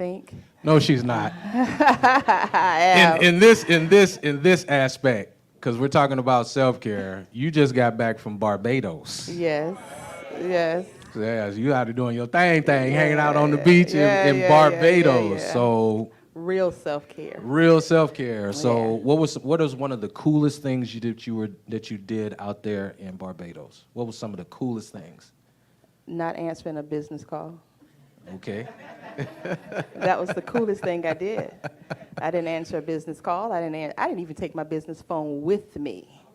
think. No, she's not. I am. In this aspect, because we're talking about self-care, you just got back from Barbados. Yes, yes. Yeah, you out there doing your thing, hanging out on the beach in Yeah. Barbados. So Real self-care. real self-care. So Yeah. what was one of the coolest things that you did out there in Barbados? What was some of the coolest things? Not answering a business call. Okay. That was the coolest thing I did. I didn't answer a business call. I didn't even take my business phone with me.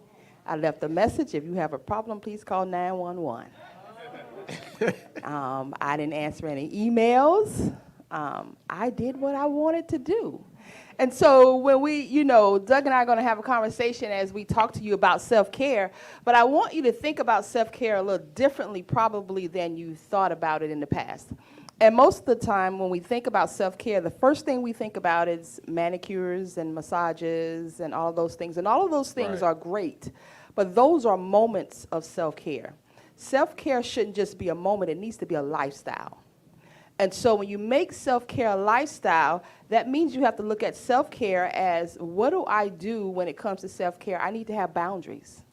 I left a message. If you have a problem, please call 911. I didn't answer any emails. I did what I wanted to do. And so when Doug and I are going to have a conversation as we talk to you about self-care, but I want you to think about self-care a little differently probably than you thought about it in the past. And most of the time when we think about self-care, the first thing we think about is manicures and massages and all of those things. And all of those things are great, but those are moments of self-care. Self-care shouldn't just be a moment, it needs to be a lifestyle. And so when you make self-care a lifestyle, that means you have to look at self-care as, what do I do when it comes to self-care? I need to have boundaries.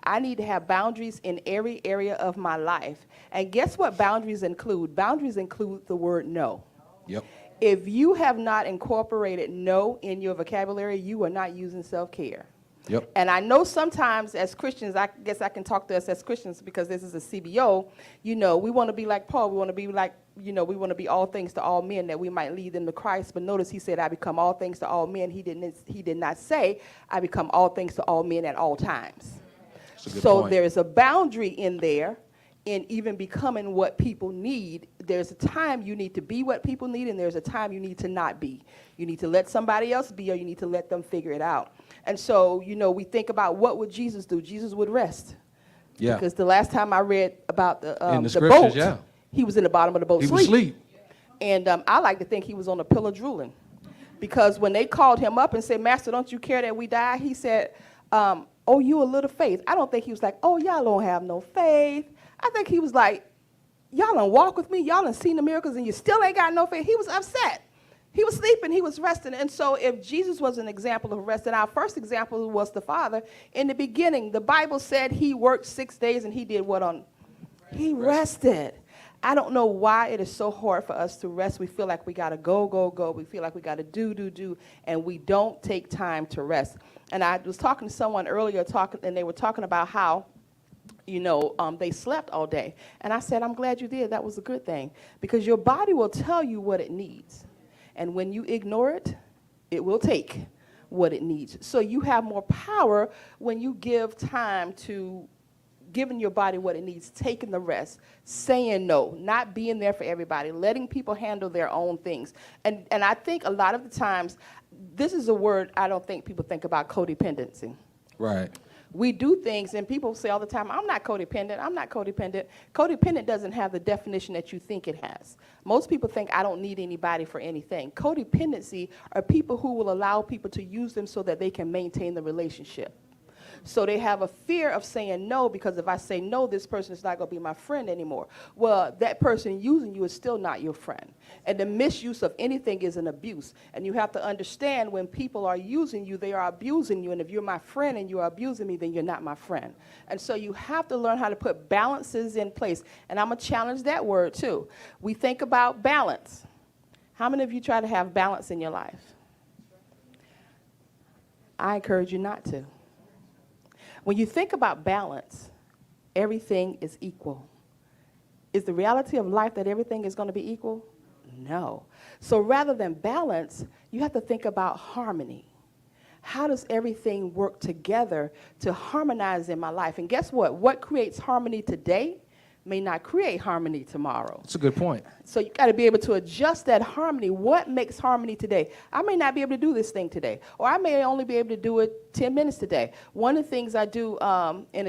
I need to have boundaries in every area of my life. And guess what boundaries include? Boundaries include the word no. Yep. If you have not incorporated no in your vocabulary, you are not using self-care. Yep. And I know sometimes as Christians, I guess I can talk to us as Christians because this is a CBO, we want to be like Paul. We want to be like, we want to be all things to all men that we might lead them to Christ. But notice he said, I become all things to all men. He did not say, I become all things to all men at all times. So there is a boundary in there in even becoming what people need. There's a time you need to be what people need, and there's a time you need to not be. You need to let somebody else be, or you need to let them figure it out. And so, we think about what would Jesus do? Jesus would rest. Yeah. Because the last time I read about the scriptures, boat, he was in the bottom of the boat He was asleep. And I like to think he was on a pillow drooling. Because when they called him up and said, Master, don't you care that we die? He said, oh, you a little faith. I don't think he was like, oh, y'all don't have no faith. I think he was like, y'all done walk with me. Y'all done seen the miracles and you still ain't got no faith. He was upset. He was sleeping. He was resting. And so if Jesus was an example of rest, and our first example was the Father, in the beginning, the Bible said he worked 6 days and he did what on? He rested. I don't know why it is so hard for us to rest. We feel like we got to go. We feel like we got to do, and we don't take time to rest. And I was talking to someone earlier, and they were talking about how, they slept all day. And I said, I'm glad you did. That was a good thing. Because your body will tell you what it needs. And when you ignore it, it will take what it needs. So you have more power when you give time to giving your body what it needs, taking the rest, saying no, not being there for everybody, letting people handle their own things. And I think a lot of the times, this is a word I don't think people think about, codependency. Right. We do things, and people say all the time, I'm not codependent. Codependent doesn't have the definition that you think it has. Most people think I don't need anybody for anything. Codependency are people who will allow people to use them so that they can maintain the relationship. So they have a fear of saying no, because if I say no, this person is not going to be my friend anymore. Well, that person using you is still not your friend. And the misuse of anything is an abuse. And you have to understand when people are using you, they are abusing you. And if you're my friend and you are abusing me, then you're not my friend. And so you have to learn how to put balances in place. And I'm going to challenge that word too. We think about balance. How many of you try to have balance in your life? I encourage you not to. When you think about balance, everything is equal. Is the reality of life that everything is going to be equal? No. So rather than balance, you have to think about harmony. How does everything work together to harmonize in my life? And guess what? What creates harmony today may not create harmony tomorrow. That's a good point. So you got to be able to adjust that harmony. What makes harmony today? I may not be able to do this thing today, or I may only be able to do it 10 minutes today. One of the things I do in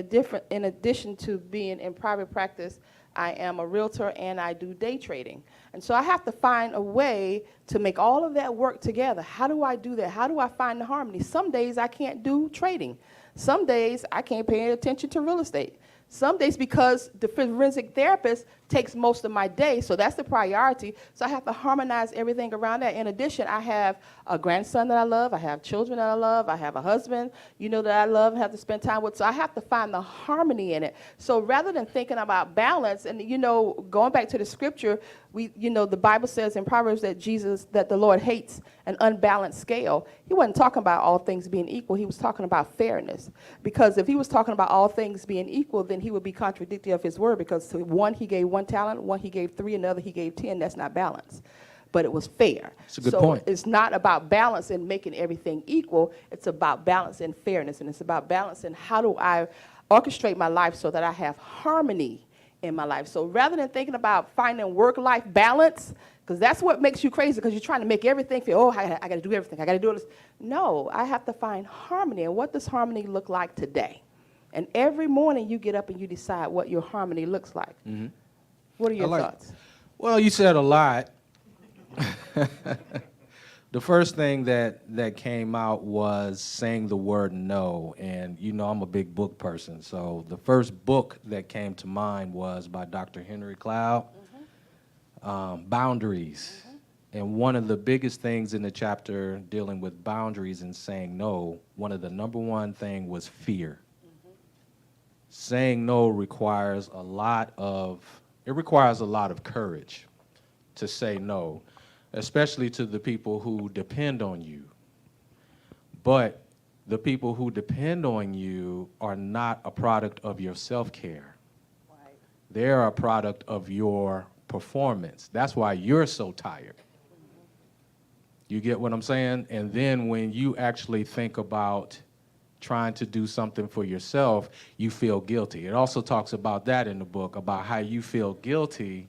addition to being in private practice, I am a realtor and I do day trading. And so I have to find a way to make all of that work together. How do I do that? How do I find the harmony? Some days I can't do trading. Some days I can't pay attention to real estate. Some days, because the forensic therapist takes most of my day, so that's the priority. So I have to harmonize everything around that. In addition, I have a grandson that I love, I have children that I love, I have a husband, that I love and have to spend time with. So I have to find the harmony in it. So rather than thinking about balance, and going back to the scripture, the Bible says in Proverbs that the Lord hates an unbalanced scale. He wasn't talking about all things being equal. He was talking about fairness. Because if he was talking about all things being equal, then he would be contradictory of his word, because to one he gave 1 talent, one he gave 3, another he gave 10. That's not balance. But it was fair. That's a good point. It's not about balance and making everything equal. It's about balance and fairness. And it's about balance and how do I orchestrate my life so that I have harmony in my life. So rather than thinking about finding work-life balance, because that's what makes you crazy, because you're trying to make everything feel, I got to do everything. I got to do this. No, I have to find harmony. And what does harmony look like today? And every morning you get up and you decide what your harmony looks like. Mm-hmm. What are your thoughts? Well, you said a lot. The first thing that came out was saying the word no. And, I'm a big book person. So the first book that came to mind was by Dr. Henry Cloud, Boundaries. Mm-hmm. And one of the biggest things in the chapter dealing with boundaries and saying no, one of the number one thing was fear. Mm-hmm. Saying no requires a lot of courage to say no, especially to the people who depend on you. But the people who depend on you are not a product of your self-care. Right. They're a product of your performance. That's why you're so tired. Mm-hmm. You get what I'm saying? And then when you actually think about trying to do something for yourself, you feel guilty. It also talks about that in the book, about how you feel guilty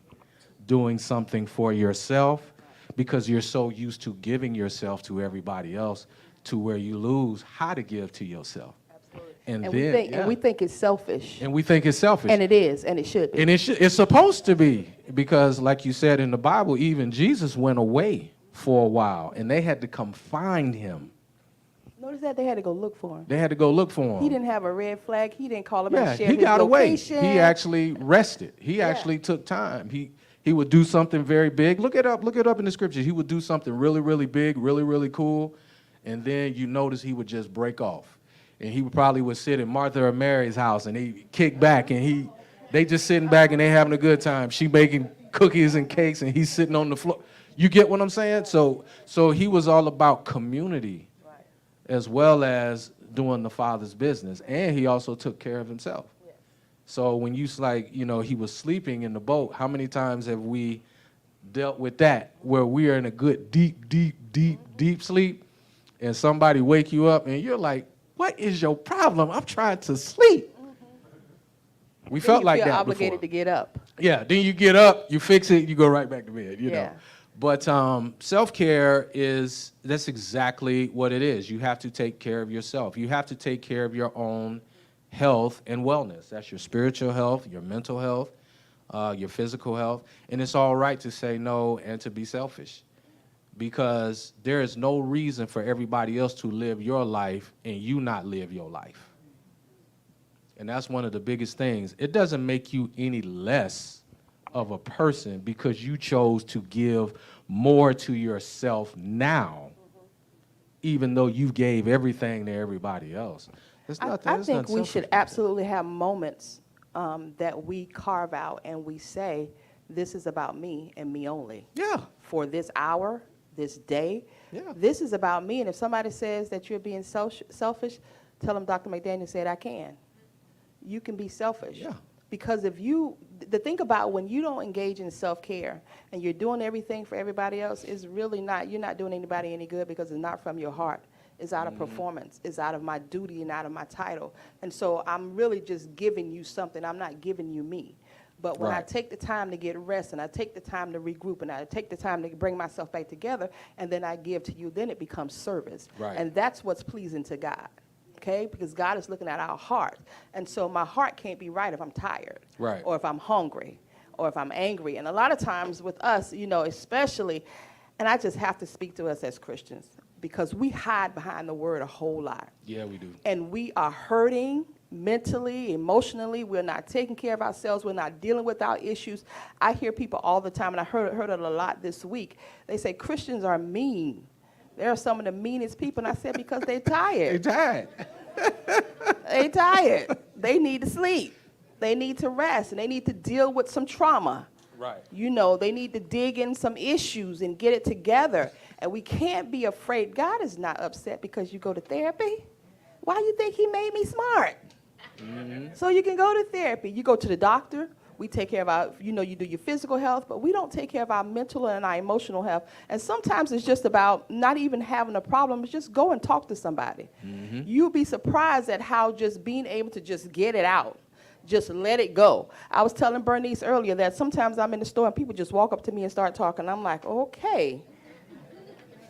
doing something for yourself because you're so used to giving yourself to everybody else to where you lose how to give to yourself. Absolutely. And we think it's selfish. And we think it's selfish. And it is, and it should be. And it's supposed to be, because like you said in the Bible, even Jesus went away for a while, and they had to come find him. Notice that they had to go look for him. They had to go look for him. He didn't have a red flag. He didn't call him and share his he got location. away. He actually rested. He actually took time. He would do something very big. Look it up in the scriptures. He would do something really, really big, really, really cool, and then you notice he would just break off. And he would sit in Martha or Mary's house, and he kick back, and they just sitting back, and they having a good time. She making cookies and cakes, and he's sitting on the floor. You get what I'm saying? So he was all about community, right, as well as doing the Father's business, and he also took care of himself. Yes. So when he was sleeping in the boat, how many times have we dealt with that, where we are in a good deep sleep, and somebody wake you up, and you're like, what is your problem? I'm trying to sleep. Mm-hmm. We felt like that before. You feel obligated to get up. Yeah, then you get up, you fix it, you go right back to bed, you know. But self-care that's exactly what it is. You have to take care of yourself. You have to take care of your own health and wellness. That's your spiritual health, your mental health, your physical health. And it's all right to say no and to be selfish, because there is no reason for everybody else to live your life and you not live your life. And that's one of the biggest things. It doesn't make you any less of a person because you chose to give more to yourself now, even though you gave everything to everybody else. I think we should absolutely have moments that we carve out and we say, this is about me and me only. Yeah. For this hour, this day, this is about me. And if somebody says that you're being selfish, tell them Dr. McDaniel said I can. You can be selfish. Yeah. Because the thing about when you don't engage in self-care and you're doing everything for everybody else, is really you're not doing anybody any good, because it's not from your heart. It's out of performance. It's out of my duty and out of my title. And so I'm really just giving you something. I'm not giving you me. But when I take the time to get rest, and I take the time to regroup, and I take the time to bring myself back together, and then I give to you, then it becomes service. Right. And that's what's pleasing to God. Okay, because God is looking at our heart. And so my heart can't be right if I'm tired, right, or if I'm hungry, or if I'm angry. And a lot of times with us, especially, and I just have to speak to us as Christians, because we hide behind the word a whole lot. Yeah, we do. And we are hurting, mentally, emotionally. We're not taking care of ourselves. We're not dealing with our issues. I hear people all the time, and I heard it a lot this week. They say Christians are mean. They're some of the meanest people. And I said, because they're tired. They tired. They tired. They need to sleep. They need to rest, and they need to deal with some trauma. Right. You know, they need to dig in some issues and get it together. And we can't be afraid. God is not upset because you go to therapy. Why do you think he made me smart? Mm-hmm. So you can go to therapy. You go to the doctor. We take care of our, you know, you do your physical health, but we don't take care of our mental and our emotional health. And sometimes it's just about not even having a problem. It's just go and talk to somebody. Mm-hmm. You'll be surprised at how just being able to just get it out. Just let it go. I was telling Bernice earlier that sometimes I'm in the store and people just walk up to me and start talking. I'm like, okay.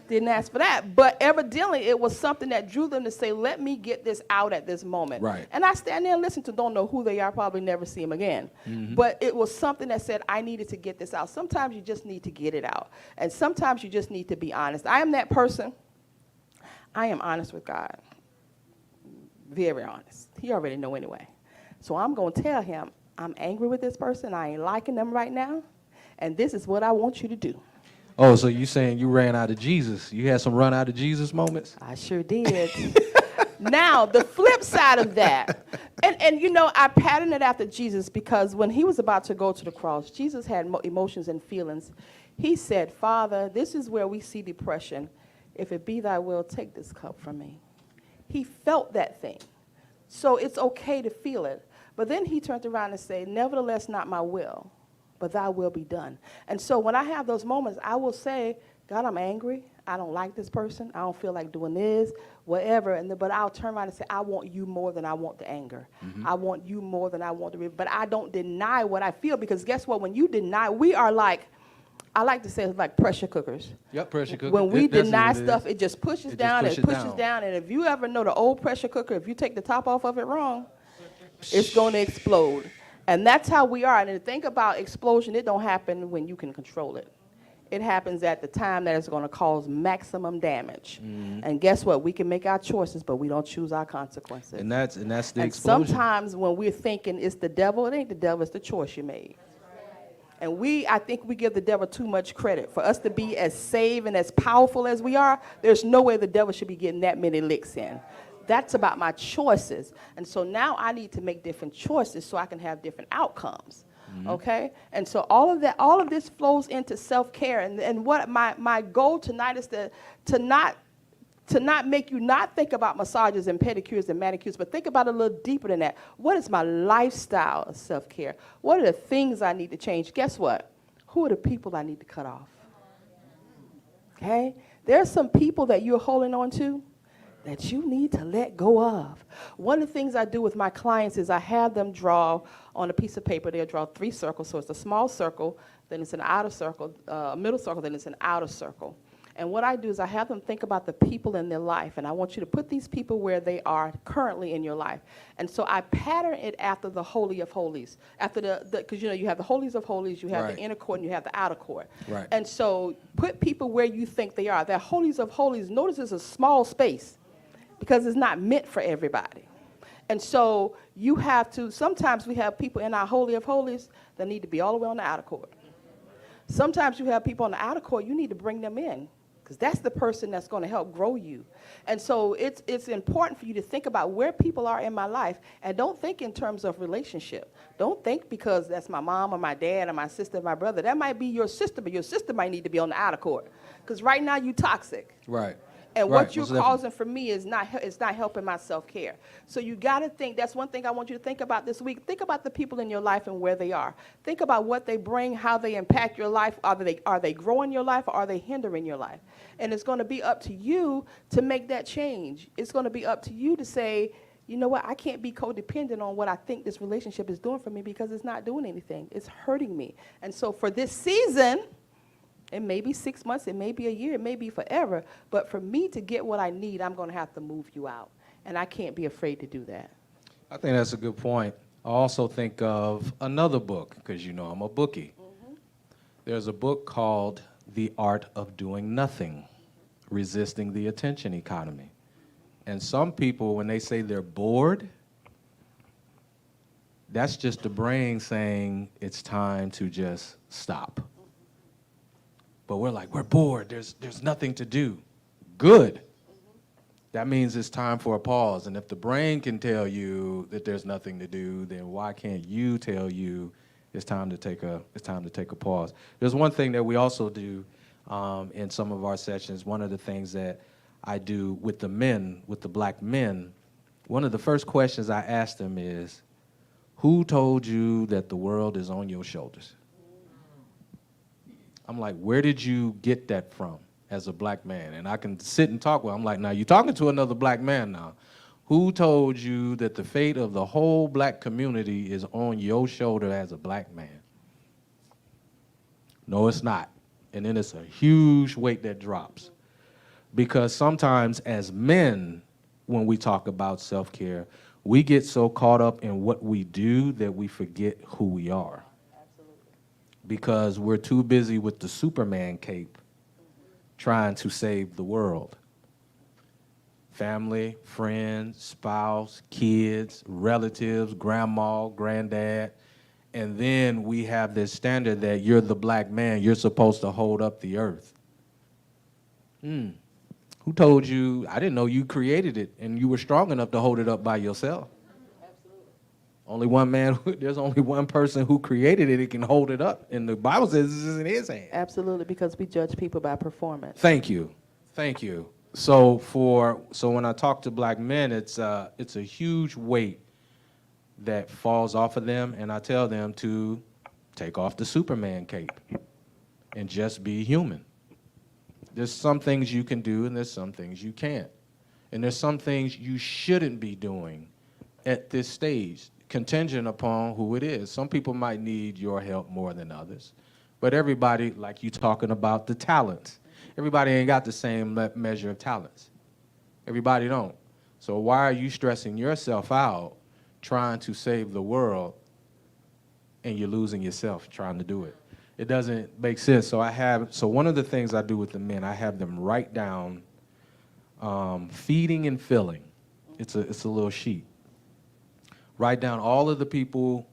Didn't ask for that. But evidently, it was something that drew them to say, let me get this out at this moment. Right. And I stand there and listen to, don't know who they are, probably never see them again. Mm-hmm. But it was something that said, I needed to get this out. Sometimes you just need to get it out. And sometimes you just need to be honest. I am that person. I am honest with God. Very honest. He already know anyway. So I'm going to tell him, I'm angry with this person. I ain't liking them right now. And this is what I want you to do. Oh, so you saying you ran out of Jesus. You had some run out of Jesus moments? I sure did. Now, the flip side of that, and you know, I patterned it after Jesus because when he was about to go to the cross, Jesus had emotions and feelings. He said, Father, this is where we see depression. If it be thy will, take this cup from me. He felt that thing. So it's okay to feel it. But then he turned around and said, nevertheless, not my will, but thy will be done. And so when I have those moments, I will say, God, I'm angry. I don't like this person. I don't feel like doing this, whatever. But I'll turn around and say, I want you more than I want the anger. Mm-hmm. I want you more than I want the. But I don't deny what I feel, because guess what? When you deny, we are like, I like to say it's like pressure cookers. Yep, pressure cooker. When we deny stuff, it just pushes down and pushes down. And if you ever know the old pressure cooker, if you take the top off of it wrong, it's going to explode. And that's how we are. And to think about explosion, it don't happen when you can control it. It happens at the time that it's going to cause maximum damage. Mm-hmm. And guess what? We can make our choices, but we don't choose our consequences. And that's the and explosion. Sometimes when we're thinking it's the devil, it ain't the devil, it's the choice you made. And I think we give the devil too much credit. For us to be as saved and as powerful as we are, there's no way the devil should be getting that many licks in. That's about my choices. And so now I need to make different choices so I can have different outcomes. Mm-hmm. Okay? And so all of this flows into self-care. And what my goal tonight is to not make you not think about massages and pedicures and manicures, but think about it a little deeper than that. What is my lifestyle of self-care? What are the things I need to change? Guess what? Who are the people I need to cut off? Okay? There are some people that you're holding on to that you need to let go of. One of the things I do with my clients is I have them draw on a piece of paper. They'll draw 3 circles. So it's a small circle, then it's an outer circle, a middle circle, then it's an outer circle. And what I do is I have them think about the people in their life, and I want you to put these people where they are currently in your life. And so I pattern it after the Holy of Holies, after because you know you have the Holies of Holies, you have the inner court, and you have the outer court. Right. And so put people where you think they are. That Holies of Holies, notice it's a small space because it's not meant for everybody. And so you have to, sometimes we have people in our Holy of Holies that need to be all the way on the outer court. Sometimes you have people on the outer court, you need to bring them in, because that's the person that's going to help grow you. And so it's important for you to think about where people are in my life, and don't think in terms of relationship. Don't think because that's my mom or my dad or my sister or my brother. That might be your sister, but your sister might need to be on the outer court, because right now you're toxic. Right. And what you're causing for me is not helping my self-care. So you got to think, that's one thing I want you to think about this week. Think about the people in your life and where they are. Think about what they bring, how they impact your life. Are they growing your life, or are they hindering your life? And it's going to be up to you to make that change. It's going to be up to you to say, you know what, I can't be codependent on what I think this relationship is doing for me, because it's not doing anything. It's hurting me. And so for this season, it may be 6 months, it may be a year, it may be forever, but for me to get what I need, I'm going to have to move you out. And I can't be afraid to do that. I think that's a good point. I also think of another book, because you know I'm a bookie. Mm-hmm. There's a book called The Art of Doing Nothing, Resisting the Attention Economy. And some people, when they say they're bored, that's just the brain saying it's time to just stop. But we're like, we're bored. There's nothing to do. Good. That means it's time for a pause. And if the brain can tell you that there's nothing to do, then why can't you tell you it's time to take a pause? There's one thing that we also do in some of our sessions. One of the things that I do with the men, with the black men, one of the first questions I ask them is, who told you that the world is on your shoulders? I'm like, where did you get that from as a black man? And I can sit and talk with him. I'm like, now you're talking to another black man now. Who told you that the fate of the whole black community is on your shoulder as a black man? No, it's not. And then it's a huge weight that drops. Because sometimes as men, when we talk about self-care, we get so caught up in what we do that we forget who we are. Because we're too busy with the Superman cape trying to save the world. Family, friends, spouse, kids, relatives, grandma, granddad. And then we have this standard that you're the black man, you're supposed to hold up the earth. Who told you? I didn't know you created it and you were strong enough to hold it up by yourself. Only one man, there's only one person who created it, it can hold it up. And the Bible says this is in his hand. Absolutely, because we judge people by performance. Thank you. Thank you. So when I talk to black men, it's a huge weight that falls off of them, and I tell them to take off the Superman cape and just be human. There's some things you can do and there's some things you can't. And there's some things you shouldn't be doing at this stage, contingent upon who it is. Some people might need your help more than others. But everybody, like you talking about the talents, everybody ain't got the same measure of talents. Everybody don't. So why are you stressing yourself out trying to save the world and you're losing yourself trying to do it? It doesn't make sense. So one of the things I do with the men, I have them write down feeding and filling. It's a little sheet. Write down all of the people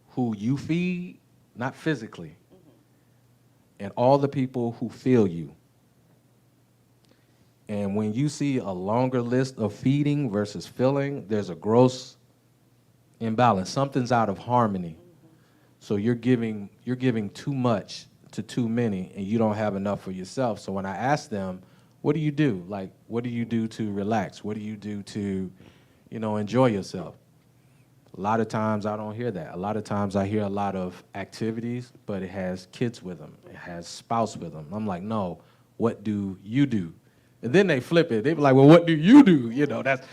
who you feed, not physically, and all the people who fill you. And when you see a longer list of feeding versus filling, there's a gross imbalance. Something's out of harmony. So you're giving too much to too many, and you don't have enough for yourself. So when I ask them, what do you do? Like, what do you do to relax? What do you do to, enjoy yourself? A lot of times I don't hear that. A lot of times I hear a lot of activities, but it has kids with them. It has spouse with them. I'm like, no, what do you do? And then they flip it. They be like, well, what do you do? That's,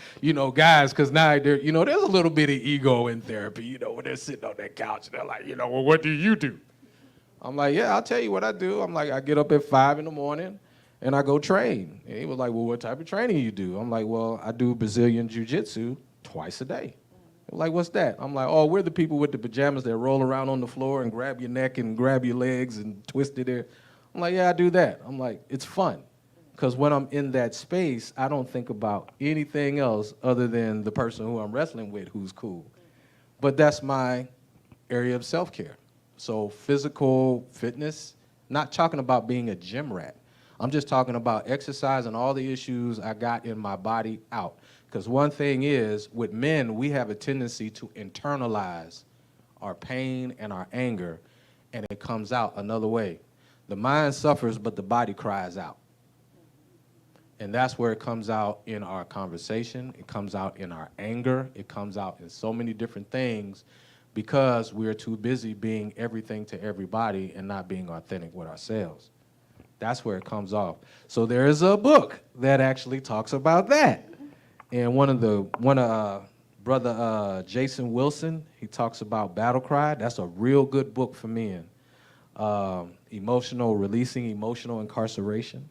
guys, because now they're, there's a little bit of ego in therapy, when they're sitting on that couch and they're like, well, what do you do? I'm like, yeah, I'll tell you what I do. I'm like, I get up at 5 in the morning and I go train. And he was like, well, what type of training you do? I'm like, well, I do Brazilian jiu-jitsu twice a day. They're like, what's that? I'm like, oh, we're the people with the pajamas that roll around on the floor and grab your neck and grab your legs and twist it there. I'm like, yeah, I do that. I'm like, it's fun. Because when I'm in that space, I don't think about anything else other than the person who I'm wrestling with who's cool. But that's my area of self-care. So physical fitness, not talking about being a gym rat. I'm just talking about exercise and all the issues I got in my body out. Because one thing is, with men, we have a tendency to internalize our pain and our anger, and it comes out another way. The mind suffers, but the body cries out. And that's where it comes out in our conversation. It comes out in our anger. It comes out in so many different things because we're too busy being everything to everybody and not being authentic with ourselves. That's where it comes off. So there is a book that actually talks about that. And brother Jason Wilson, he talks about Battle Cry. That's a real good book for men. Releasing emotional incarceration.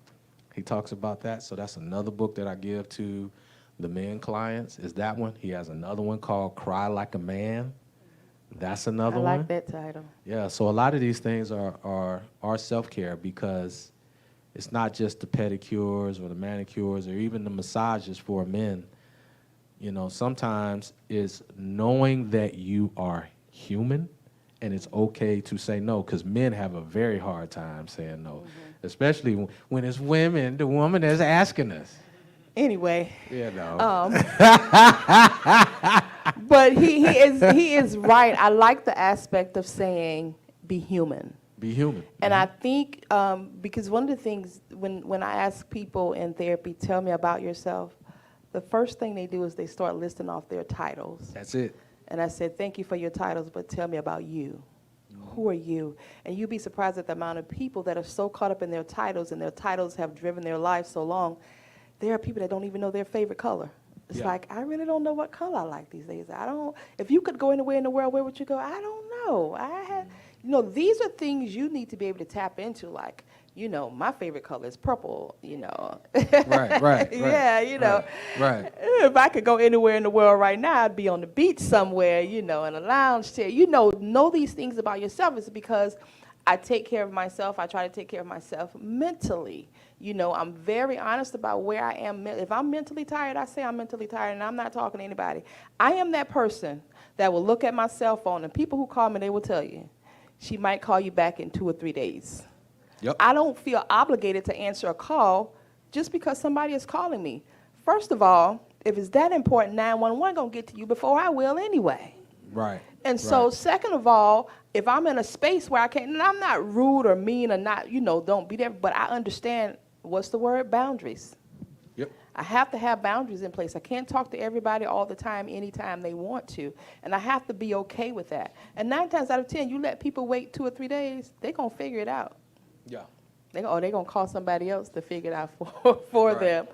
He talks about that. So that's another book that I give to the men clients, is that one. He has another one called Cry Like a Man. That's another one. I like that title. Yeah, so a lot of these things are self-care because it's not just the pedicures or the manicures or even the massages for men. Sometimes it's knowing that you are human, and it's okay to say no, because men have a very hard time saying no, especially when it's women, the woman that's asking us. Anyway, You know. but he is right. I like the aspect of saying be human. Be human. And I think because one of the things when I ask people in therapy, tell me about yourself, the first thing they do is they start listing off their titles. That's it. And I said, thank you for your titles, but tell me about you. Who are you? And you'd be surprised at the amount of people that are so caught up in their titles, and their titles have driven their life so long. There are people that don't even know their favorite color. It's like, I really don't know what color I like these days. If you could go anywhere in the world, where would you go? I don't know. These are things you need to be able to tap into, like, my favorite color is purple, Right. Yeah, Right. If I could go anywhere in the world right now, I'd be on the beach somewhere, in a lounge chair. Know these things about yourself. It's because I take care of myself. I try to take care of myself mentally. I'm very honest about where I am. If I'm mentally tired, I say I'm mentally tired, and I'm not talking to anybody. I am that person that will look at my cell phone, and people who call me, they will tell you, she might call you back in 2 or 3 days. Yep. I don't feel obligated to answer a call just because somebody is calling me. First of all, if it's that important, 911 going to get to you before I will anyway. Right. And so, second of all, if I'm in a space where I can't, and I'm not rude or mean or not, don't be there, but I understand, what's the word? Boundaries. Yep. I have to have boundaries in place. I can't talk to everybody all the time, anytime they want to. And I have to be okay with that. And 9 times out of 10, you let people wait 2 or 3 days, they're going to figure it out. Yeah. They're going to call somebody else to figure it out for them.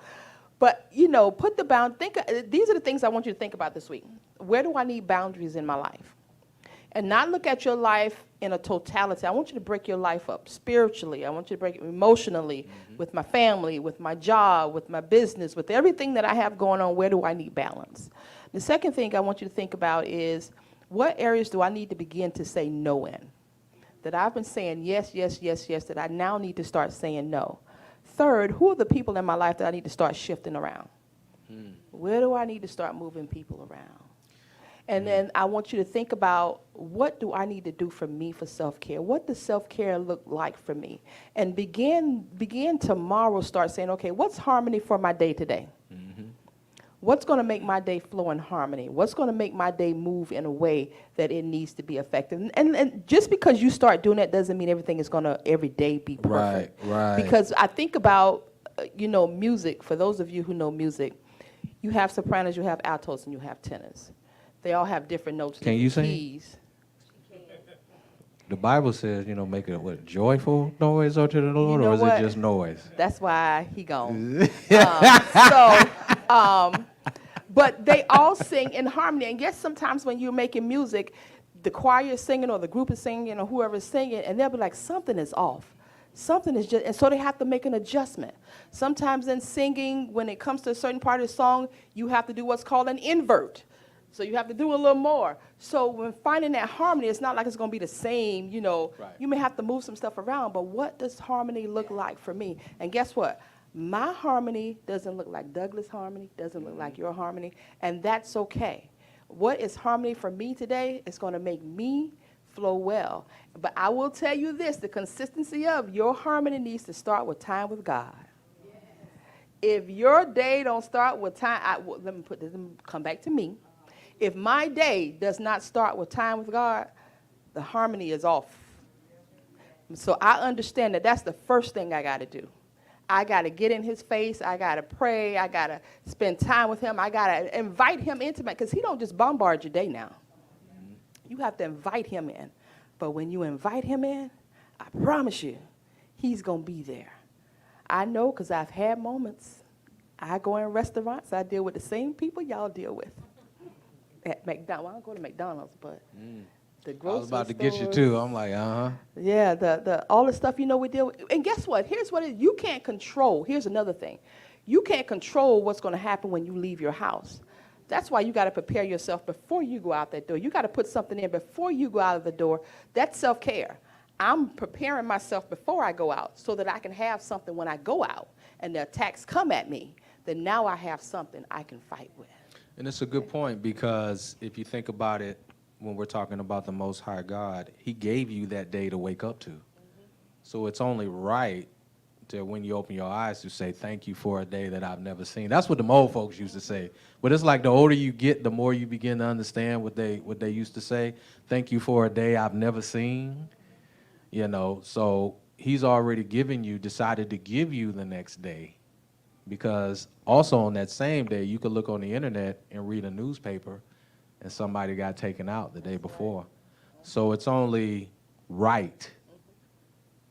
But, put the these are the things I want you to think about this week. Where do I need boundaries in my life? And not look at your life in a totality. I want you to break your life up spiritually. I want you to break it emotionally, with my family, with my job, with my business, with everything that I have going on. Where do I need balance? The second thing I want you to think about is, what areas do I need to begin to say no in? That I've been saying yes, that I now need to start saying no. Third, who are the people in my life that I need to start shifting around? Where do I need to start moving people around? And then I want you to think about, what do I need to do for me for self-care? What does self-care look like for me? And begin tomorrow, start saying, okay, what's harmony for my day today? What's going to make my day flow in harmony? What's going to make my day move in a way that it needs to be effective? And just because you start doing that doesn't mean everything is going to every day be perfect. Right. Because I think about, music. For those of you who know music, you have sopranos, you have altos, and you have tenors. They all have different notes. Can you sing? Keys. The Bible says, make a joyful noise unto the Lord, know or is what? it just noise? That's why he gone. But they all sing in harmony. And yes, sometimes when you're making music, the choir is singing or the group is singing or whoever is singing, and they'll be like, something is off. Something is just, and so they have to make an adjustment. Sometimes in singing, when it comes to a certain part of the song, you have to do what's called an invert. So you have to do a little more. So when finding that harmony, it's not like it's going to be the same, Right. You may have to move some stuff around, but what does harmony look like for me? And guess what? My harmony doesn't look like Douglas' harmony, doesn't look like your harmony, and that's okay. What is harmony for me today is going to make me flow well. But I will tell you this, the consistency of your harmony needs to start with time with God. Yes. If your day don't start with time, let me come back to me. If my day does not start with time with God, the harmony is off. So I understand that that's the first thing I got to do. I got to get in his face. I got to pray. I got to spend time with him. I got to invite him into because he don't just bombard your day now. You have to invite him in. But when you invite him in, I promise you, he's going to be there. I know because I've had moments. I go in restaurants. I deal with the same people y'all deal with. At McDonald's. Well, I don't go to McDonald's, but the grocery stores. I was about to get you, too. I'm like, Yeah, the all the stuff we deal with. And guess what? Here's what it is. You can't control. Here's another thing. You can't control what's going to happen when you leave your house. That's why you got to prepare yourself before you go out that door. You got to put something in before you go out of the door. That's self-care. I'm preparing myself before I go out so that I can have something when I go out and the attacks come at me. Then now I have something I can fight with. And it's a good point, because if you think about it, when we're talking about the Most High God, he gave you that day to wake up to. So it's only right to, when you open your eyes, to say, thank you for a day that I've never seen. That's what the old folks used to say. But it's like the older you get, the more you begin to understand what they used to say. Thank you for a day I've never seen. You know, so he's already decided to give you the next day. Because also on that same day, you could look on the internet and read a newspaper and somebody got taken out the day before. So it's only right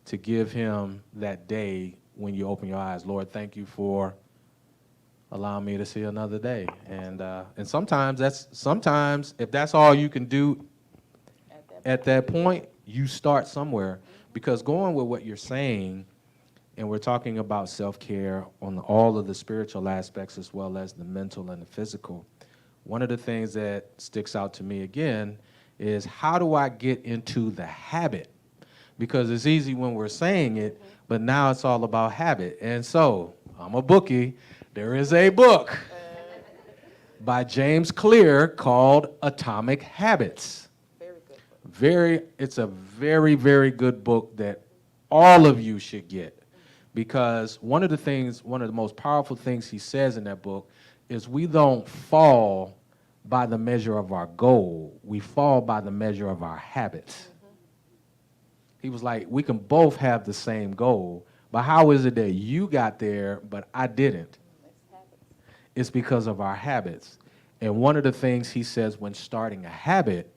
to give him that day when you open your eyes. Lord, thank you for allowing me to see another day. And sometimes if that's all you can do at that point, you start somewhere. Because going with what you're saying, and we're talking about self-care on all of the spiritual aspects as well as the mental and the physical, one of the things that sticks out to me again is, how do I get into the habit? Because it's easy when we're saying it, but now it's all about habit. And so, I'm a bookie. There is a book by James Clear called Atomic Habits. Very good book. It's a very, very good book that all of you should get. Because one of the most powerful things he says in that book is, we don't fall by the measure of our goal. We fall by the measure of our habits. He was like, we can both have the same goal, but how is it that you got there, but I didn't? It's because of our habits. And one of the things he says when starting a habit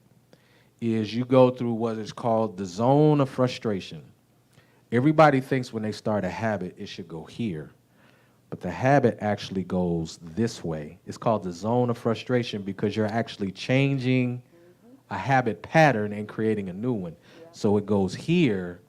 is, you go through what is called the zone of frustration. Everybody thinks when they start a habit, it should go here. But the habit actually goes this way. It's called the zone of frustration, because you're actually changing a habit pattern and creating a new one. So it goes here,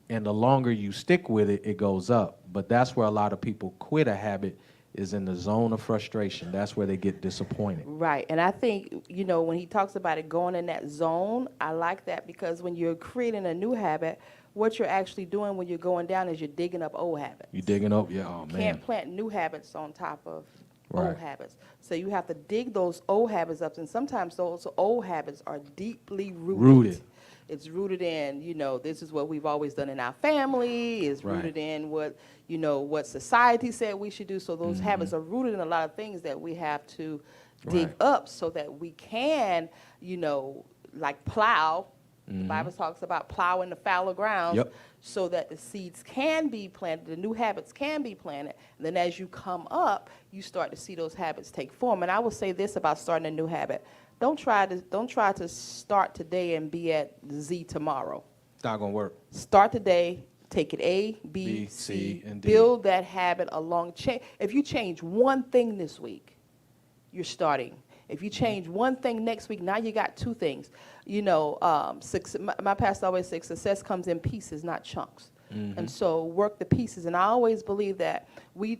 and the longer you stick with it, it goes up. But that's where a lot of people quit a habit, is in the zone of frustration. That's where they get disappointed. Right. And I think, when he talks about it going in that zone, I like that, because when you're creating a new habit, what you're actually doing when you're going down is you're digging up old habits. You digging up? Yeah, oh, You man. can't plant new habits on top of Right. old habits. So you have to dig those old habits up, and sometimes those old habits are deeply rooted. It's rooted in, this is what we've always done in our family. It's Right. rooted in what society said we should do. So those habits are rooted in a lot of things that we have to dig Right. up, so that we can, like plow. The Bible talks about plowing the fallow grounds. Yep. So that the seeds can be planted, the new habits can be planted. And then as you come up, you start to see those habits take form. And I will say this about starting a new habit: don't try to start today and be at Z tomorrow. It's not gonna work. Start today, take it A, B, B, C, C, and D. build that habit along. If you change one thing this week, you're starting. If you change one thing next week, now you got two things. My pastor always says success comes in pieces, not chunks. And so work the pieces. And I always believe that we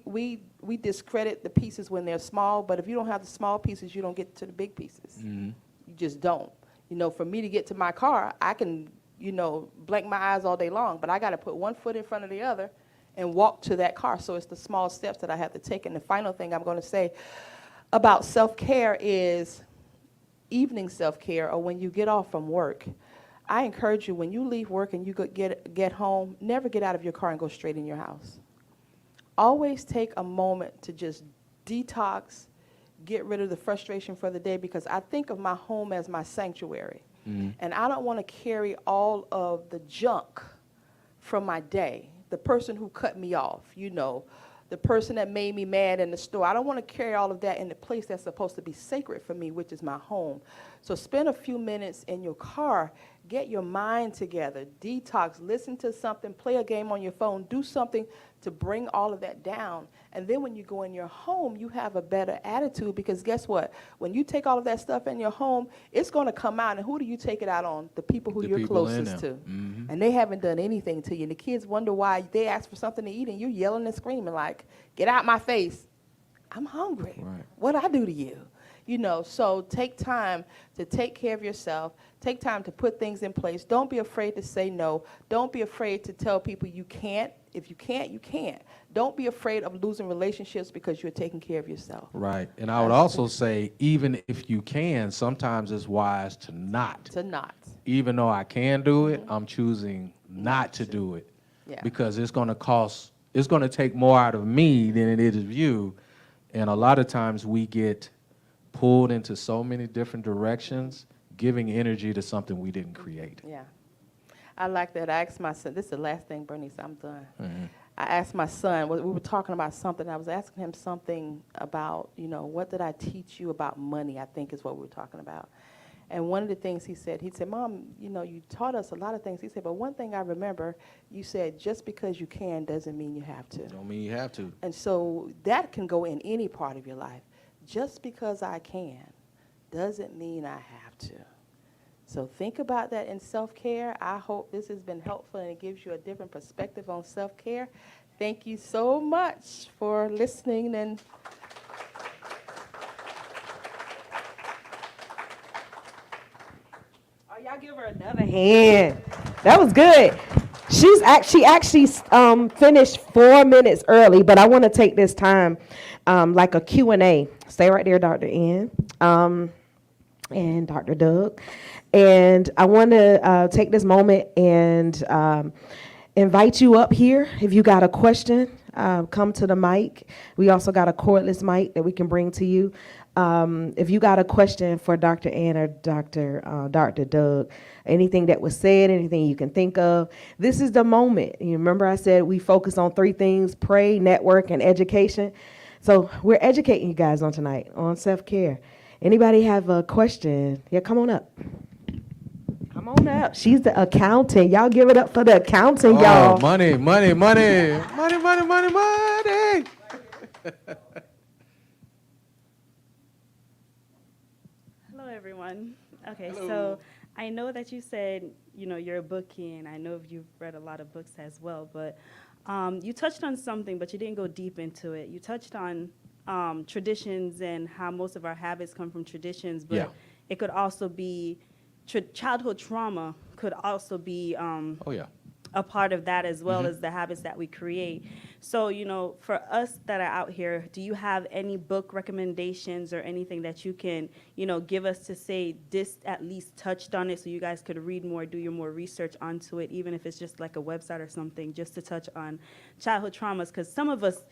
discredit the pieces when they're small, but if you don't have the small pieces, you don't get to the big pieces. You just don't. For me to get to my car, I can, blink my eyes all day long, but I got to put one foot in front of the other and walk to that car. So it's the small steps that I have to take. And the final thing I'm going to say about self-care is evening self-care, or when you get off from work. I encourage you, when you leave work and you get home, never get out of your car and go straight in your house. Always take a moment to just detox, get rid of the frustration for the day, because I think of my home as my sanctuary. And I don't want to carry all of the junk from my day. The person who cut me off, the person that made me mad in the store. I don't want to carry all of that in the place that's supposed to be sacred for me, which is my home. So spend a few minutes in your car, get your mind together, detox, listen to something, play a game on your phone, do something to bring all of that down. And then when you go in your home, you have a better attitude, because guess what? When you take all of that stuff in your home, it's going to come out. And who do you take it out on? The people who you're closest to. And they haven't done anything to you. And the kids wonder why they ask for something to eat and you're yelling and screaming like, get out my face. I'm hungry. Right. What'd I do to you? So take time to take care of yourself. Take time to put things in place. Don't be afraid to say no. Don't be afraid to tell people you can't if you can't, you can't. Don't be afraid of losing relationships because you're taking care of yourself. Right. And I would also say, even if you can, sometimes it's wise to not. To not. Even though I can do it, I'm choosing not to do it. Yeah. Because it's going to take more out of me than it is of you. And a lot of times we get pulled into so many different directions, giving energy to something we didn't create. Yeah. I like that. I asked my son, this is the last thing, Bernice, I'm done. Mm-hmm. I asked my son, we were talking about something, I was asking him something about, what did I teach you about money, I think is what we were talking about. And one of the things he said, Mom, you taught us a lot of things. He said, but one thing I remember, you said just because you can doesn't mean you have to. Don't mean you have to. And so that can go in any part of your life. Just because I can doesn't mean I have to. So think about that in self-care. I hope this has been helpful and it gives you a different perspective on self-care. Thank you so much for listening. And oh, y'all give her another hand. That was good. She actually finished 4 minutes early, but I want to take this time like a Q&A. Stay right there, Dr. Ann and Dr. Doug. And I want to take this moment and invite you up here. If you got a question, come to the mic. We also got a cordless mic that we can bring to you. If you got a question for Dr. Ann or Dr. Doug, anything that was said, anything you can think of, this is the moment. You remember I said we focus on 3 things: pray, network, and education. So we're educating you guys on tonight on self-care. Anybody have a question? Yeah, come on up. Come on up. She's the accountant. Y'all give it up for the accountant, y'all. Money, money, money. Money, money, money, money. Hello, everyone. Okay, so I know that you said, you're a bookie, and I know you've read a lot of books as well, but you touched on something, but you didn't go deep into it. You touched on traditions and how most of our habits come from traditions, but Yeah. it could also be childhood trauma could also be Oh, yeah. a part of that as well as the habits that we create. So, for us that are out here, do you have any book recommendations or anything that you can, give us to say this at least touched on it so you guys could read more, do your more research onto it, even if it's just like a website or something, just to touch on childhood traumas? Because some of us,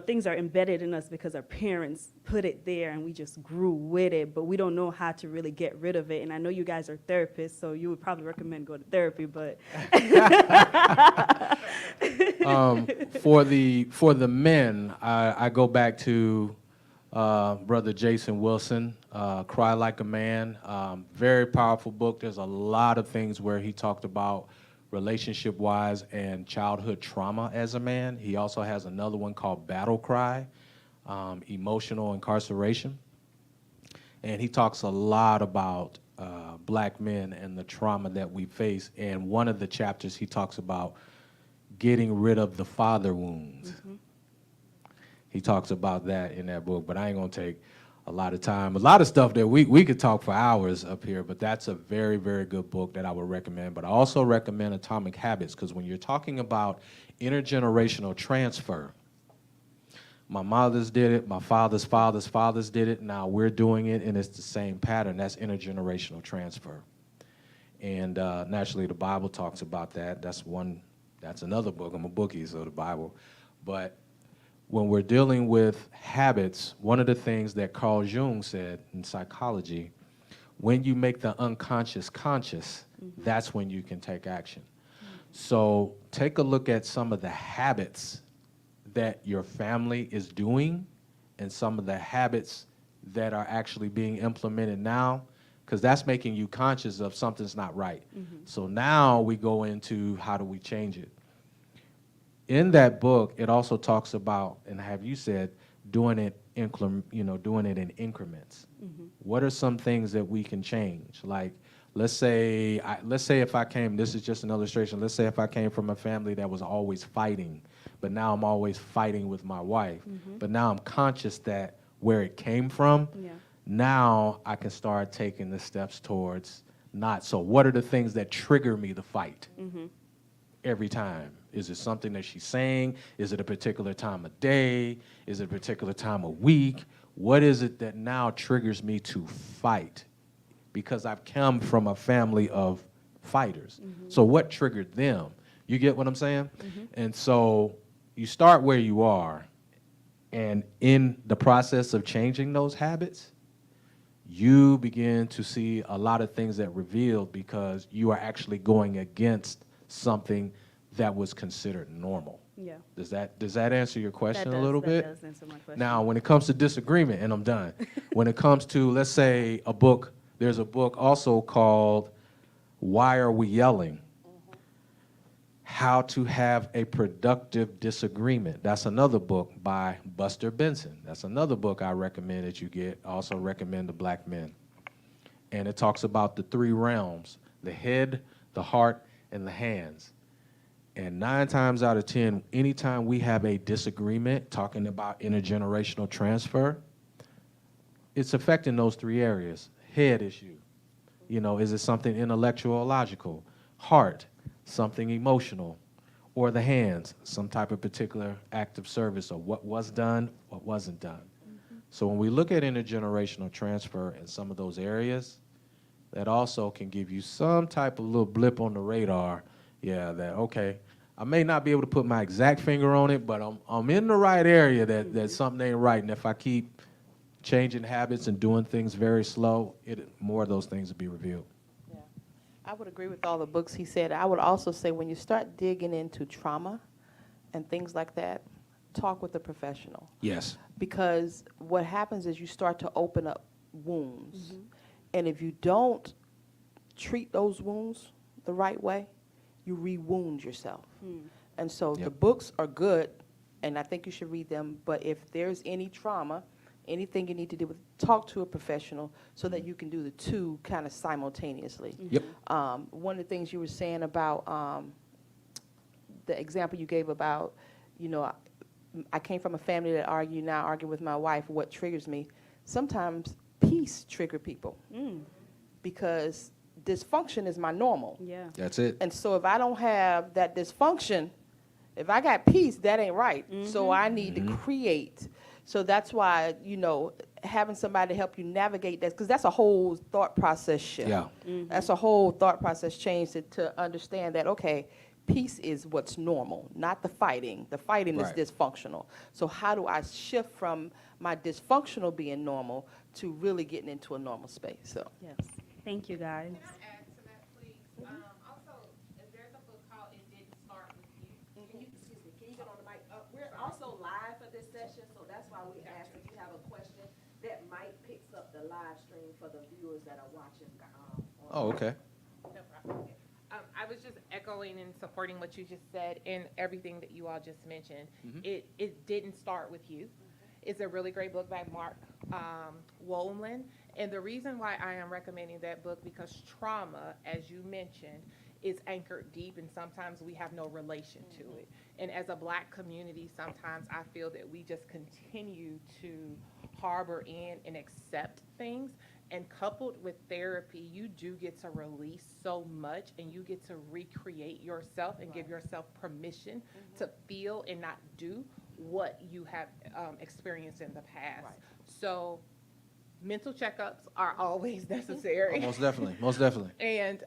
things are embedded in us because our parents put it there and we just grew with it, but we don't know how to really get rid of it. And I know you guys are therapists, so you would probably recommend go to therapy, but... For the men, I go back to Brother Jason Wilson, Cry Like a Man. Very powerful book. There's a lot of things where he talked about relationship-wise and childhood trauma as a man. He also has another one called Battle Cry, Emotional Incarceration. And he talks a lot about black men and the trauma that we face. And one of the chapters he talks about getting rid of the father wounds. He talks about that in that book, but I ain't gonna take a lot of time. A lot of stuff that we could talk for hours up here, but that's a very, very good book that I would recommend. But I also recommend Atomic Habits, because when you're talking about intergenerational transfer, my mothers did it, my father's fathers did it, now we're doing it, and it's the same pattern. That's intergenerational transfer. And naturally, the Bible talks about that. That's another book. I'm a bookie, so the Bible. But when we're dealing with habits, one of the things that Carl Jung said in psychology, when you make the unconscious conscious, that's when you can take action. So take a look at some of the habits that your family is doing and some of the habits that are actually being implemented now, because that's making you conscious of something's not right. So now we go into how do we change it. In that book, it also talks about, and have you said, doing it in increments. What are some things that we can change? Like, let's say if I came, this is just an illustration, let's say if I came from a family that was always fighting, but now I'm always fighting with my wife, but now I'm conscious that where it came from, now I can start taking the steps towards not. So what are the things that trigger me to fight? every time? Is it something that she's saying? Is it a particular time of day? Is it a particular time of week? What is it that now triggers me to fight? Because I've come from a family of fighters. So what triggered them? You get what I'm saying? And so you start where you are, and in the process of changing those habits, you begin to see a lot of things that revealed because you are actually going against something that was considered normal. Yeah. Does that answer your question a little that bit? does answer my question. Now, when it comes to disagreement, and I'm done, when it comes to, let's say, a book, there's a book also called Why Are We Yelling? How to Have a Productive Disagreement. That's another book by Buster Benson. That's another book I recommend that you get. I also recommend to black men. And it talks about the three realms, the head, the heart, and the hands. And 9 times out of 10, anytime we have a disagreement, talking about intergenerational transfer, it's affecting those 3 areas. Head issue. You know, is it something intellectual or logical? Heart, something emotional. Or the hands, some type of particular act of service, or what was done, what wasn't done. So when we look at intergenerational transfer in some of those areas, that also can give you some type of little blip on the radar. Yeah, that, okay, I may not be able to put my exact finger on it, but I'm in the right area that something ain't right. And if I keep changing habits and doing things very slow, more of those things will be revealed. Yeah. I would agree with all the books he said. I would also say when you start digging into trauma and things like that, talk with a professional. Yes. Because what happens is you start to open up wounds. And if you don't treat those wounds the right way, you re-wound yourself. And so the books are good, and I think you should read them, but if there's any trauma, anything you need to do with, talk to a professional so that you can do the two kind of simultaneously. Yep. One of the things you were saying about the example you gave about, you know, I came from a family that argue with my wife. What triggers me? Sometimes peace trigger people because dysfunction is my normal. Yeah. That's it. And so if I don't have that dysfunction, if I got peace, that ain't right. So I need to create. So that's why, you know, having somebody to help you navigate that, because that's a whole thought process shift. Yeah. That's a whole thought process change to understand that, okay, peace is what's normal, not the fighting. The fighting Right. is dysfunctional. So how do I shift from my dysfunctional being normal to really getting into a normal space? So. Yes. Thank you, guys. Can I add to that, please? Also, there's a book called It Didn't Start With You. Can you get on the mic? We're also live for this session, so that's why we asked if you have a question that might pick up the live stream for the viewers that are watching. Oh, okay. No problem. I was just echoing and supporting what you just said and everything that you all just mentioned. It didn't start with you. It's a really great book by Mark Wolman. And the reason why I am recommending that book, because trauma, as you mentioned, is anchored deep, and sometimes we have no relation to it. And as a Black community, sometimes I feel that we just continue to harbor in and accept things. And coupled with therapy, you do get to release so much, and you get to recreate yourself and give yourself permission to feel and not do what you have experienced in the past. So mental checkups are always necessary. Oh, most definitely. Most definitely. And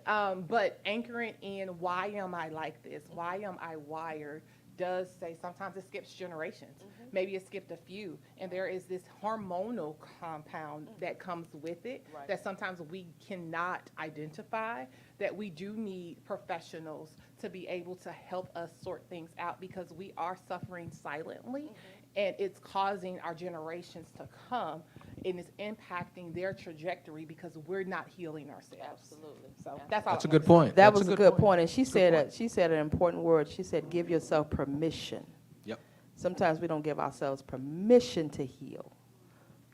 but anchoring in why am I like this? Why am I wired? Does say sometimes it skips generations. Maybe it skipped a few, and there is this hormonal compound that comes with it that sometimes we cannot identify, that we do need professionals to be able to help us sort things out, because we are suffering silently, and it's causing our generations to come, and it's impacting their trajectory because we're not healing ourselves. Absolutely. So that's all. That's a good point. That That's was a good point, and she said point. she said an important word. She said, "Give yourself permission." Yep. Sometimes we don't give ourselves permission to heal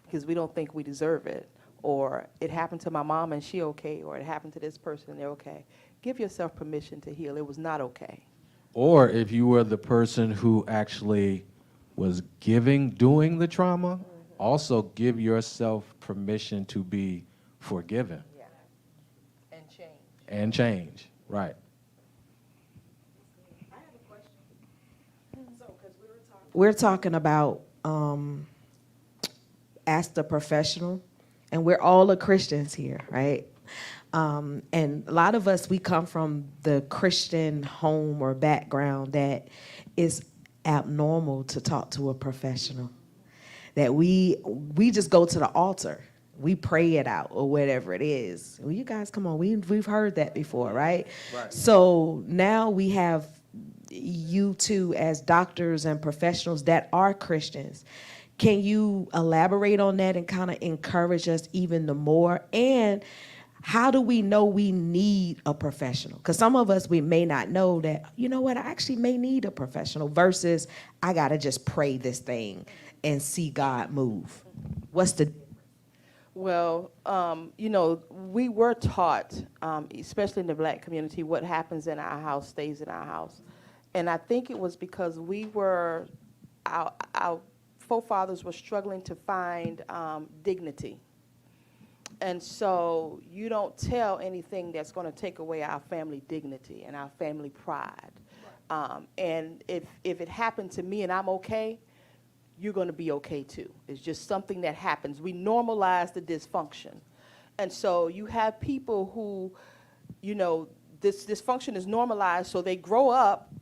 because we don't think we deserve it, or it happened to my mom and she okay, or it happened to this person and they're okay. Give yourself permission to heal. It was not okay. Or if you were the person who actually was doing the trauma, also give yourself permission to be forgiven Yeah. And change. and change. Right. we're talking about ask the professional, and we're all Christians here, right? And a lot of us, we come from the Christian home or background that is abnormal to talk to a professional. That we just go to the altar, we pray it out or whatever it is. Well, you guys, come on, we've heard that before, right? Right. So now we have you two as doctors and professionals that are Christians. Can you elaborate on that and kind of encourage us even the more? And how do we know we need a professional? Because some of us, we may not know that, you know what, I actually may need a professional versus I got to just pray this thing and see God move. What's the... Well, you know, we were taught, especially in the black community, what happens in our house stays in our house. And I think it was because our forefathers were struggling to find dignity. And so you don't tell anything that's going to take away our family dignity and our family pride. And if it happened to me and I'm okay, you're going to be okay too. It's just something that happens. We normalize the dysfunction. And so you have people who, you know, this dysfunction is normalized, so they grow up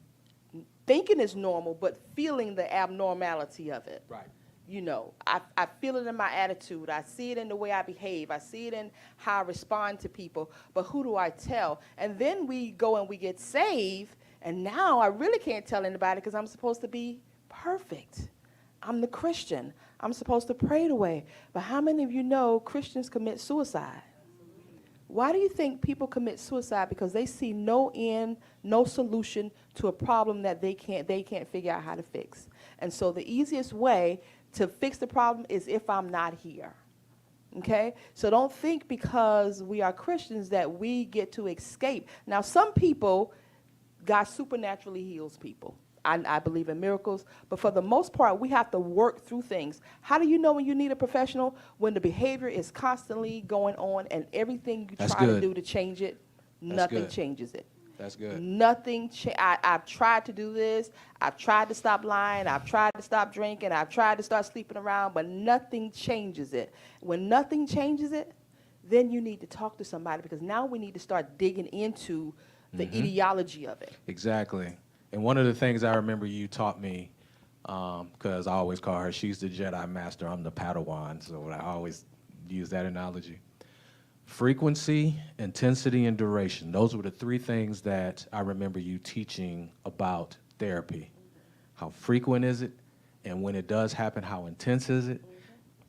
thinking it's normal, but feeling the abnormality of it. Right. You know, I feel it in my attitude. I see it in the way I behave. I see it in how I respond to people. But who do I tell? And then we go and we get saved, and now I really can't tell anybody because I'm supposed to be perfect. I'm the Christian. I'm supposed to pray it away. But how many of you know Christians commit suicide? Why do you think people commit suicide? Because they see no end, no solution to a problem that they can't figure out how to fix. And so the easiest way to fix the problem is if I'm not here. Okay? So don't think because we are Christians that we get to escape. Now, some people, God supernaturally heals people. I believe in miracles, but for the most part, we have to work through things. How do you know when you need a professional? When the behavior is constantly going on and everything you try to do to change it, nothing changes it. That's good. Nothing. I've tried to do this. I've tried to stop lying. I've tried to stop drinking. I've tried to start sleeping around, but nothing changes it. When nothing changes it, then you need to talk to somebody because now we need to start digging into the etiology of it. Exactly. And one of the things I remember you taught me, because I always call her, she's the Jedi Master, I'm the Padawan, so I always use that analogy. Frequency, intensity, and duration. Those were the three things that I remember you teaching about therapy. How frequent is it? And when it does happen, how intense is it?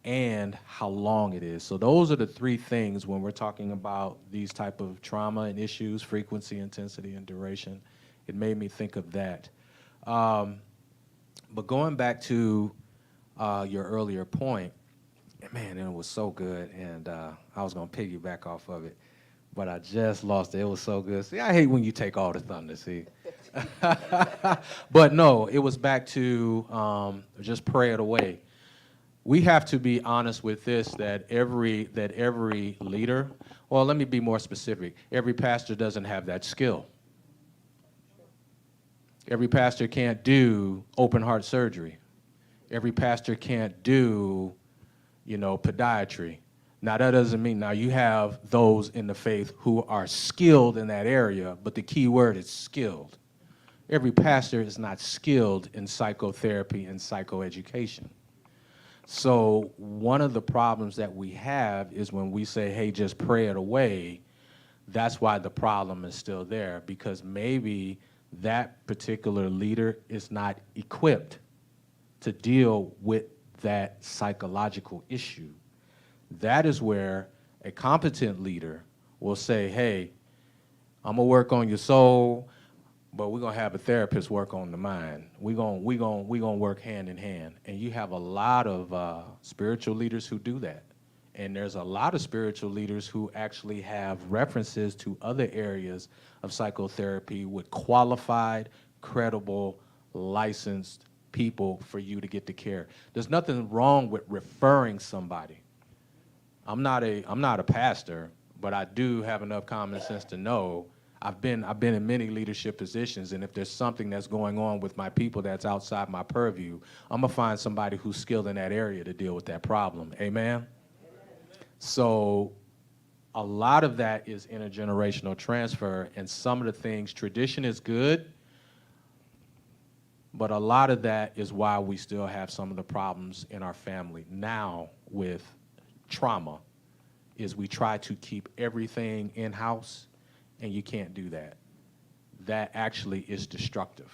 And how long it is. So those are the three things when we're talking about these type of trauma and issues, frequency, intensity, and duration. It made me think of that. But going back to your earlier point, man, it was so good, and I was going to piggyback off of it, but I just lost it. It was so good. See, I hate when you take all the thunder, see. But no, it was back to just pray it away. We have to be honest with this, that every leader, well, let me be more specific, every pastor doesn't have that skill. Every pastor can't do open heart surgery. Every pastor can't do, podiatry. Now, that doesn't mean, now you have those in the faith who are skilled in that area, but the key word is skilled. Every pastor is not skilled in psychotherapy and psychoeducation. So one of the problems that we have is when we say, hey, just pray it away, that's why the problem is still there, because maybe that particular leader is not equipped to deal with that psychological issue. That is where a competent leader will say, hey, I'm gonna work on your soul, but we're gonna have a therapist work on the mind. We're gonna work hand in hand. And you have a lot of spiritual leaders who do that. And there's a lot of spiritual leaders who actually have references to other areas of psychotherapy with qualified, credible, licensed people for you to get the care. There's nothing wrong with referring somebody. I'm not a pastor, but I do have enough common sense to know I've been in many leadership positions, and if there's something that's going on with my people that's outside my purview, I'm gonna find somebody who's skilled in that area to deal with that problem. Amen? So a lot of that is intergenerational transfer, and some of the things, tradition is good, but a lot of that is why we still have some of the problems in our family now with trauma, is we try to keep everything in-house, and you can't do that. That actually is destructive.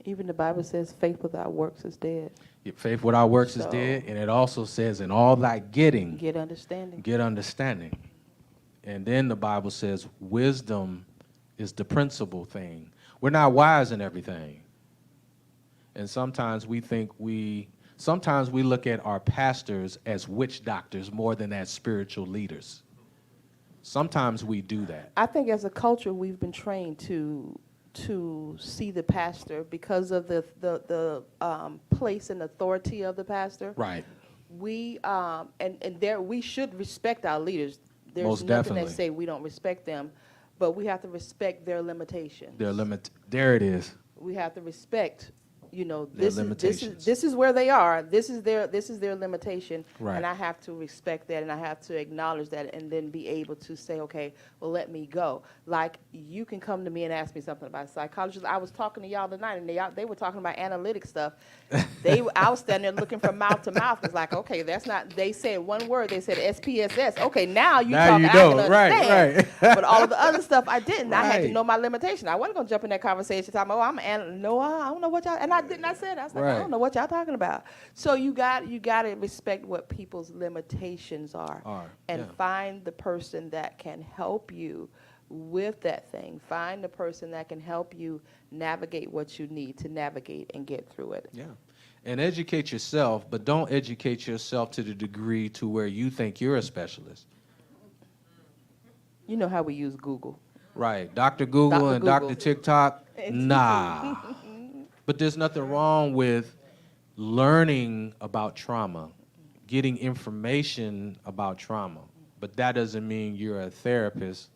Even the Bible says faith without works is dead. Faith without works is So- dead, and it also says, in all thy getting, Get understanding. get understanding. And then the Bible says wisdom is the principal thing. We're not wise in everything. And sometimes we look at our pastors as witch doctors more than as spiritual leaders. Sometimes we do that. I think as a culture, we've been trained to see the pastor because of the place and authority of the pastor. Right. We we should respect our leaders. There's Most nothing definitely. that say we don't respect them, but we have to respect their limitations. There it is. We have to respect, Their this limitations. is where they are. This is their limitation, Right. and I have to respect that, and I have to acknowledge that, and then be able to say, okay, well, let me go. Like, you can come to me and ask me something about psychology. I was talking to y'all tonight, and they were talking about analytic stuff. I was standing there looking from mouth to mouth. It's like, okay, that's not. They said one word. They said SPSS. Okay, now you Now talking. you I know. can Right, understand. right. But all of the other stuff I didn't. I had to Right. know my limitation. I wasn't gonna jump in that conversation talking about, no, I don't know what y'all. And I didn't. I said, I was like, I Right. don't know what y'all talking about. So you got to respect what people's limitations are, and yeah. find the person that can help you with that thing. Find the person that can help you navigate what you need to navigate and get through it. Yeah. And educate yourself, but don't educate yourself to the degree to where you think you're a specialist. You know how we use Google. Right. Dr. Google Dr. and Google. Dr. TikTok, nah. But there's nothing wrong with learning about trauma, getting information about trauma. But that doesn't mean you're a therapist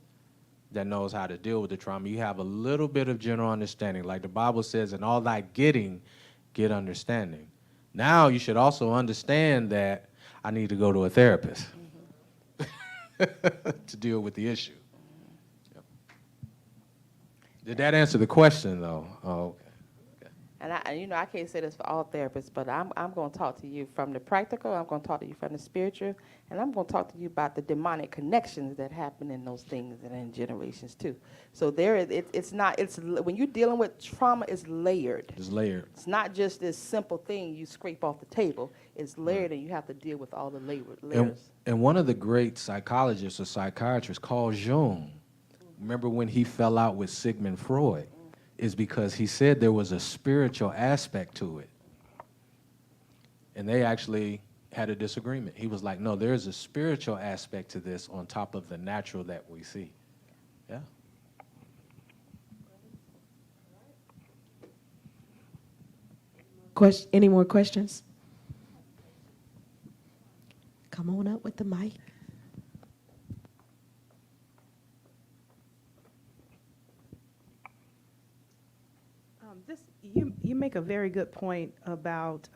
that knows how to deal with the trauma. You have a little bit of general understanding. Like the Bible says, in all thy getting, get understanding. Now you should also understand that I need to go to a therapist to deal with the issue. Yep. Did that answer the question, though? Oh, okay. And I can't say this for all therapists, but I'm going to talk to you from the practical, I'm going to talk to you from the spiritual, and I'm going to talk to you about the demonic connections that happen in those things and in generations too. So when you're dealing with trauma, it's layered. It's layered. It's not just this simple thing you scrape off the table. It's layered, and you have to deal with all the layers. And one of the great psychologists or psychiatrists, Carl Jung, remember when he fell out with Sigmund Freud, is because he said there was a spiritual aspect to it. And they actually had a disagreement. He was like, no, there's a spiritual aspect to this on top of the natural that we see. Yeah. Any more questions? Come on up with the mic. You make a very good point about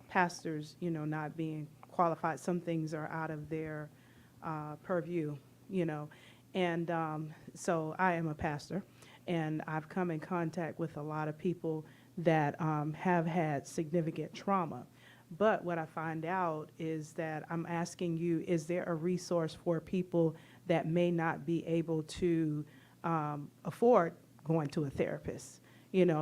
pastors, not being qualified. Some things are out of their purview, and so I am a pastor, and I've come in contact with a lot of people that have had significant trauma. But what I find out is that I'm asking you, is there a resource for people that may not be able to afford going to a therapist?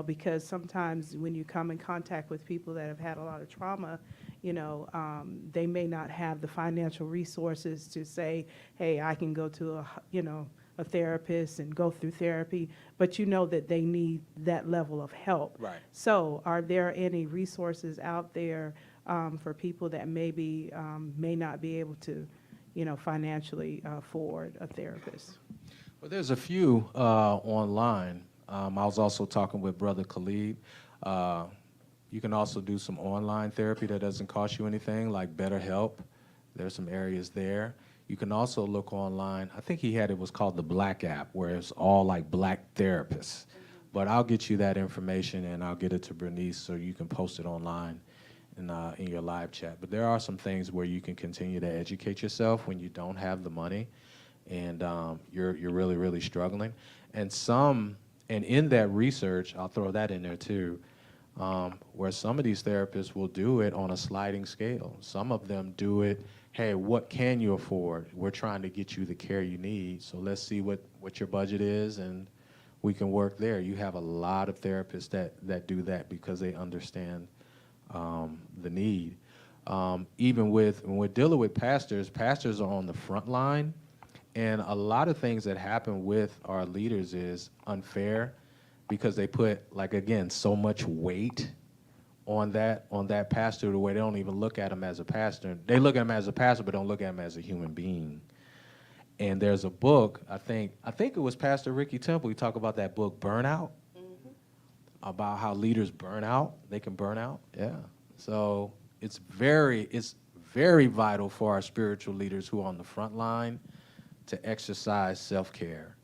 Because sometimes when you come in contact with people that have had a lot of trauma, they may not have the financial resources to say, hey, I can go to a therapist and go through therapy, but that they need that level of help. Right. So are there any resources out there for people that maybe may not be able to, financially afford a therapist? Well, there's a few online. I was also talking with Brother Khalid. You can also do some online therapy that doesn't cost you anything, like BetterHelp. There's some areas there. You can also look online. I think he had it was called the Black app, where it's all like black therapists. But I'll get you that information and I'll get it to Bernice so you can post it online in your live chat. But there are some things where you can continue to educate yourself when you don't have the money and you're really, really struggling. And in that research, I'll throw that in there too, where some of these therapists will do it on a sliding scale. Some of them do it, hey, what can you afford? We're trying to get you the care you need, so let's see what your budget is and we can work there. You have a lot of therapists that do that because they understand the need. Even when we're dealing with pastors are on the front line, and a lot of things that happen with our leaders is unfair because they put, like, again, so much weight on that pastor the way they don't even look at him as a pastor. They look at him as a pastor but don't look at him as a human being. And there's a book, I think it was Pastor Ricky Temple, he talked about that book, Burnout, about how leaders burn out. They can burn out, yeah. So it's very vital for our spiritual leaders who are on the front line to exercise self-care,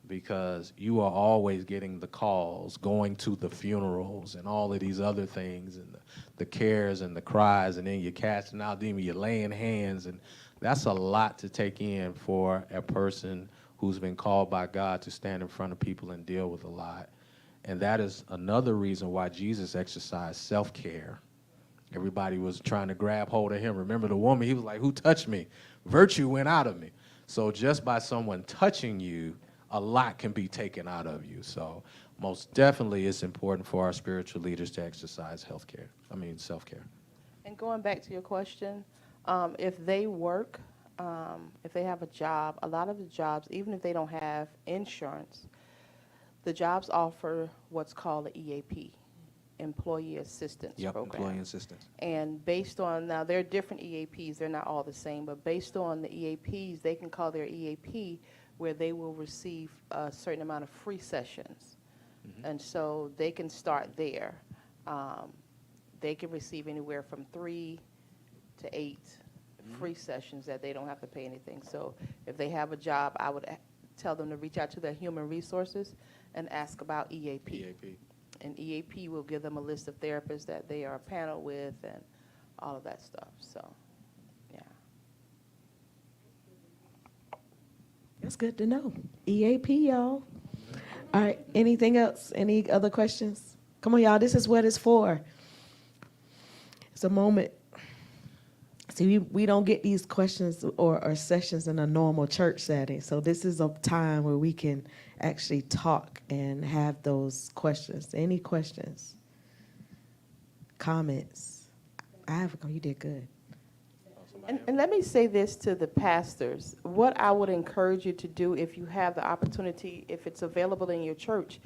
because you are always getting the calls, going to the funerals and all of these other things, and the cares and the cries, and then you're casting out demons, you're laying hands, and that's a lot to take in for a person who's been called by God to stand in front of people and deal with a lot. And that is another reason why Jesus exercised self-care. Everybody was trying to grab hold of him. Remember the woman, he was like, who touched me? Virtue went out of me. So just by someone touching you, a lot can be taken out of you. So most definitely it's important for our spiritual leaders to exercise self-care. And going back to your question, if they work, if they have a job, a lot of the jobs, even if they don't have insurance, the jobs offer what's called an EAP, Employee Assistance Program. Employee assistance. And based on, now there are different EAPs, they're not all the same, but based on the EAPs, they can call their EAP where they will receive a certain amount of free sessions. And so they can start there. They can receive anywhere from 3 to 8 free sessions that they don't have to pay anything. So if they have a job, I would tell them to reach out to their human resources and ask about EAP. And EAP will give them a list of therapists that they are paneled with and all of that stuff. So, yeah. That's good to know. EAP, y'all. All right, anything else? Any other questions? Come on, y'all, this is what it's for. It's a moment. See, we don't get these questions or sessions in a normal church setting. So this is a time where we can actually talk and have those questions. Any questions? Comments? You did good. And let me say this to the pastors. What I would encourage you to do if you have the opportunity, if it's available in your church,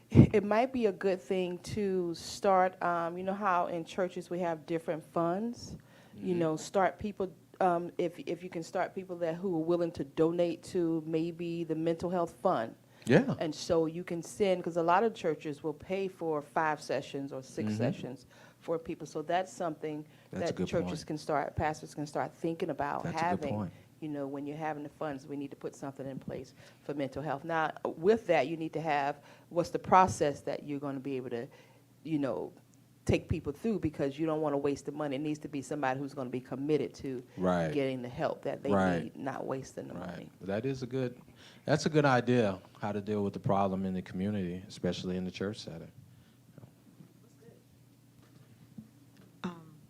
it might be a good thing to start, you know how in churches we have different funds? You know, start people, if you can start people who are willing to donate to maybe the mental health fund. Yeah. And so you can send, because a lot of churches will pay for 5 sessions or 6 sessions for people. So that's something That's a that good churches point. pastors can start thinking about That's a good having. point. You know, when you're having the funds, we need to put something in place for mental health. Now, with that, you need to have, what's the process that you're going to be able to, you know, take people through, because you don't want to waste the money. It needs to be somebody who's going to be committed to Right. getting the help that they Right. need, not wasting the money. That's a good idea, how to deal with the problem in the community, especially in the church setting.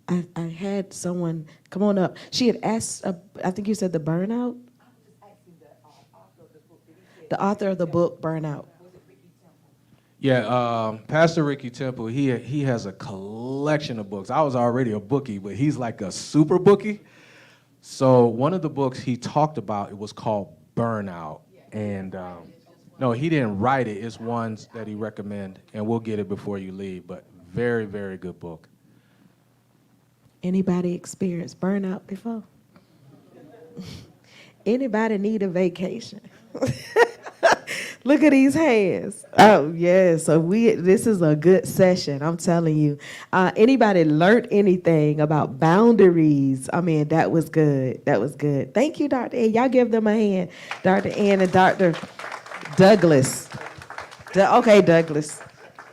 I had someone come on up. She had asked, I think you said the burnout? The author of the book, Burnout. Yeah, Pastor Ricky Temple, he has a collection of books. I was already a bookie, but he's like a super bookie. So one of the books he talked about, it was called Burnout. And no, he didn't write it. It's ones that he recommended, and we'll get it before you leave. But very, very good book. Anybody experienced burnout before? Anybody need a vacation? Look at these hands. Oh, yes. So this is a good session, I'm telling you. Anybody learned anything about boundaries? I mean, that was good. That was good. Thank you, Dr. Ann. Y'all give them a hand. Dr. Ann and Dr. Douglas. Okay, Douglas.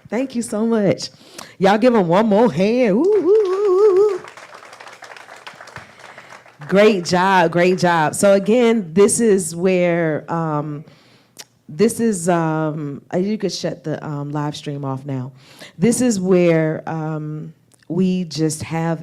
Thank you so much. Y'all give them one more hand. Ooh, ooh, ooh, ooh. Great job, great job. So again, this is where, you could shut the live stream off now. This is where we just have